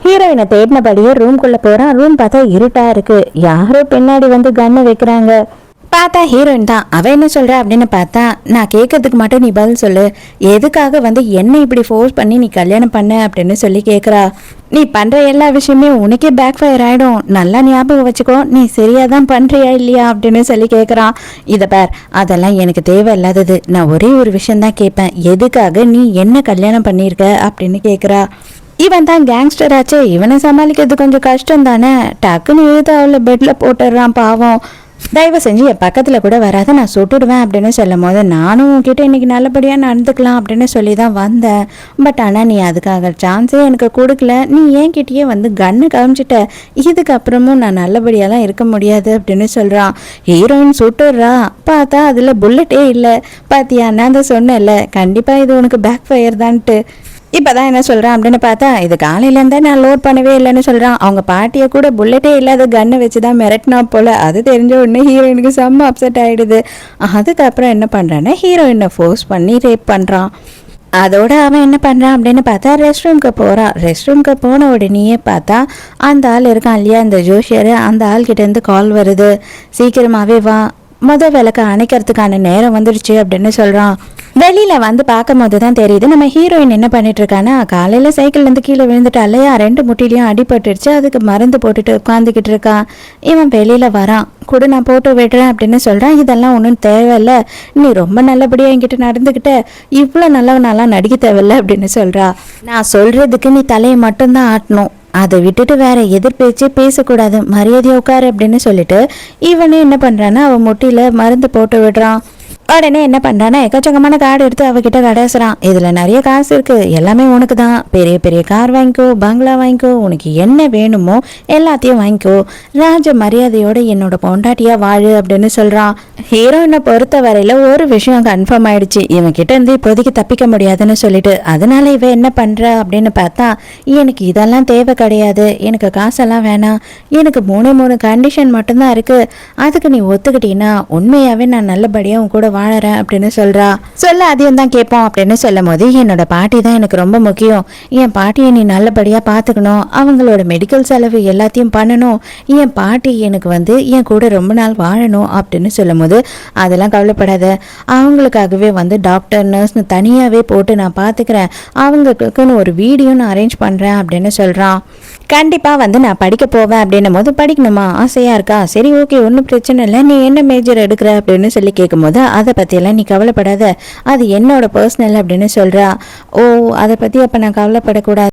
ஹீரோயினை தேடினபடியே ரூம்குள்ள போறான். ரூம் பார்த்தா இருட்டா இருக்கு. யாரோ பின்னாடி வந்து கண்ணை வைக்கிறாங்க. பார்த்தா ஹீரோயின் தான். அவ என்ன சொல்ற அப்படின்னு பார்த்தா, நான் கேட்கறதுக்கு மட்டும் நீ பதில் சொல்லு, எதுக்காக வந்து என்ன இப்படி ஃபோர்ஸ் பண்ணி நீ கல்யாணம் பண்ண அப்படின்னு சொல்லி கேட்குறா. நீ பண்ற எல்லா விஷயமே உனக்கே பேக் ஃபயர் ஆயிடும், நல்லா ஞாபகம் வச்சுக்கோ, நீ சரியா தான் பண்றியா இல்லையா அப்படின்னு சொல்லி கேட்குறான். இதை பார், அதெல்லாம் எனக்கு தேவையில்லாதது, நான் ஒரே ஒரு விஷயம்தான் கேட்பேன், எதுக்காக நீ என்ன கல்யாணம் பண்ணியிருக்க அப்படின்னு கேட்குறா. இவன் தான் கேங்ஸ்டர் ஆச்சு, இவனை சமாளிக்கிறது கொஞ்சம் கஷ்டம் தானே. டக்குன்னு எழுத அவளை பெட்ல போட்டுடுறான் பாவம். தயவு செஞ்சு என் பக்கத்தில் கூட வராத, நான் சுட்டுடுவேன் அப்படின்னு சொல்லும் போது, நானும் உன்கிட்ட இன்னைக்கு நல்லபடியாக நடந்துக்கலாம் அப்படின்னு சொல்லி தான் வந்தேன். பட் ஆனால் நீ அதுக்காக சான்ஸே எனக்கு கொடுக்கல. நீ என்கிட்டயே வந்து கன்னு காமிச்சிட்ட. இதுக்கப்புறமும் நான் நல்லபடியாலாம் இருக்க முடியாது அப்படின்னு சொல்கிறான். ஹீரோயின் சுட்டுடுறா. பார்த்தா அதில் புல்லட்டே இல்லை. பாத்தியா, நான் தான் சொன்னேன்ல, கண்டிப்பாக இது உனக்கு பேக் ஃபயர் தான்ட்டு. இப்போதான் என்ன சொல்கிறான் அப்படின்னு பார்த்தா, இது காலையிலேருந்தே நான் லோட் பண்ணவே இல்லைன்னு சொல்கிறான். அவங்க பாட்டியை கூட புல்லட்டே இல்லாத கன்னை வச்சு தான் மிரட்டினா போல். அது தெரிஞ்ச உடனே ஹீரோயினுக்கு செம்ம அப்செட் ஆகிடுது. அதுக்கப்புறம் என்ன பண்ணுறான்னா, ஹீரோயினை ஃபோர்ஸ் பண்ணி ரேப் பண்ணுறான். அதோட அவன் என்ன பண்ணுறான் அப்படின்னு பார்த்தா, ரெஸ்ட் ரூம்க்கு போகிறான். ரெஸ்ட் ரூம்க்கு போன உடனேயே பார்த்தா, அந்த ஆள் இருக்கான் இல்லையா, அந்த ஜோஷியர், அந்த ஆள்கிட்டேருந்து கால் வருது. சீக்கிரமாகவே வா, விளக்க அணைக்கிறதுக்கான நேரம் வந்துடுச்சு அப்படின்னு சொல்கிறான். வெளியில் வந்து பார்க்கும் போது தான் தெரியுது நம்ம ஹீரோயின் என்ன பண்ணிட்டு இருக்கான்னா, காலையில் சைக்கிள்லேருந்து கீழே விழுந்துட்டா இல்லையா, 2 முட்டிலையும் அடிபட்டுருச்சு. அதுக்கு மருந்து போட்டுட்டு உட்காந்துக்கிட்டு இருக்கான். இவன் வெளியில் வரான். கூட நான் போட்டு விடுறேன் அப்படின்னு சொல்கிறான். இதெல்லாம் ஒன்றும் தேவையில்ல, நீ ரொம்ப நல்லபடியாக என்கிட்ட நடந்துக்கிட்ட, இவ்வளோ நல்லவனாலாம் நடிக்க தேவையில்ல அப்படின்னு சொல்கிறா. நான் சொல்கிறதுக்கு நீ தலையை மட்டும்தான் ஆட்டணும், அதை விட்டுட்டு வேற எதிர்பேச்சே பேசக்கூடாது, மரியாதையை உட்காரு அப்படின்னு சொல்லிட்டு இவனே என்ன பண்ணுறான்னா, அவன் முட்டியில் மருந்து போட்டு விடுறான். உடனே என்ன பண்ணுறான்னா, எக்கச்சக்கமான கார்டு எடுத்து அவகிட்ட கடைசுறான். இதில் நிறைய காசு இருக்குது, எல்லாமே உனக்கு தான், பெரிய பெரிய கார் வாங்கிக்கோ, பங்களா வாங்கிக்கோ, உனக்கு என்ன வேணுமோ எல்லாத்தையும் வாங்கிக்கோ, ராஜ மரியாதையோட என்னோட பொண்டாட்டியாக வாழு அப்படின்னு சொல்கிறான். ஹீரோயினை பொறுத்த வரையில் ஒரு விஷயம் கன்ஃபார்ம் ஆயிடுச்சு, இவன் கிட்ட இருந்து இப்போதைக்கு தப்பிக்க முடியாதுன்னு சொல்லிட்டு. அதனால இவன் என்ன பண்ணுற அப்படின்னு பார்த்தா, எனக்கு இதெல்லாம் தேவை கிடையாது, எனக்கு காசெல்லாம் வேணாம், எனக்கு 3 கண்டிஷன் மட்டும்தான் இருக்குது, அதுக்கு நீ ஒத்துக்கிட்டீங்கன்னா உண்மையாகவே நான் நல்லபடியாக உன் கூட வாழறேன் அப்படின்னு சொல்றா. சொல்ல அதையும் தான் கேட்போம் அப்படின்னு சொல்லும் போது, என்னோட பாட்டி தான் எனக்கு ரொம்ப முக்கியம், என் பாட்டியை நீ நல்லபடியா பாத்துக்கணும், அவங்களோட மெடிக்கல் செலவு எல்லாத்தையும் பண்ணணும், என் பாட்டி எனக்கு வந்து என் கூட ரொம்ப நாள் வாழணும் அப்படின்னு சொல்லும் போது, அதெல்லாம் கவலைப்படாத, அவங்களுக்காகவே வந்து டாக்டர் நர்ஸ்னு தனியாவே போட்டு நான் பாத்துக்கிறேன், அவங்களுக்குன்னு ஒரு வீடியோ நான் அரேஞ்ச் பண்றேன் அப்படின்னு சொல்றான். கண்டிப்பாக வந்து நான் படிக்க போவேன் அப்படின்னும் போது, படிக்கணுமா, ஆசையாக இருக்கா, சரி ஓகே ஒன்றும் பிரச்சனை இல்லை, நீ என்ன மேஜர் எடுக்கிற அப்படின்னு சொல்லி கேட்கும்போது, அதை பற்றியெல்லாம் நீ கவலைப்படாத, அது என்னோட பர்சனல் அப்படின்னு சொல்கிறா. ஓ, அதை பற்றி அப்போ நான் கவலைப்படக்கூடாது.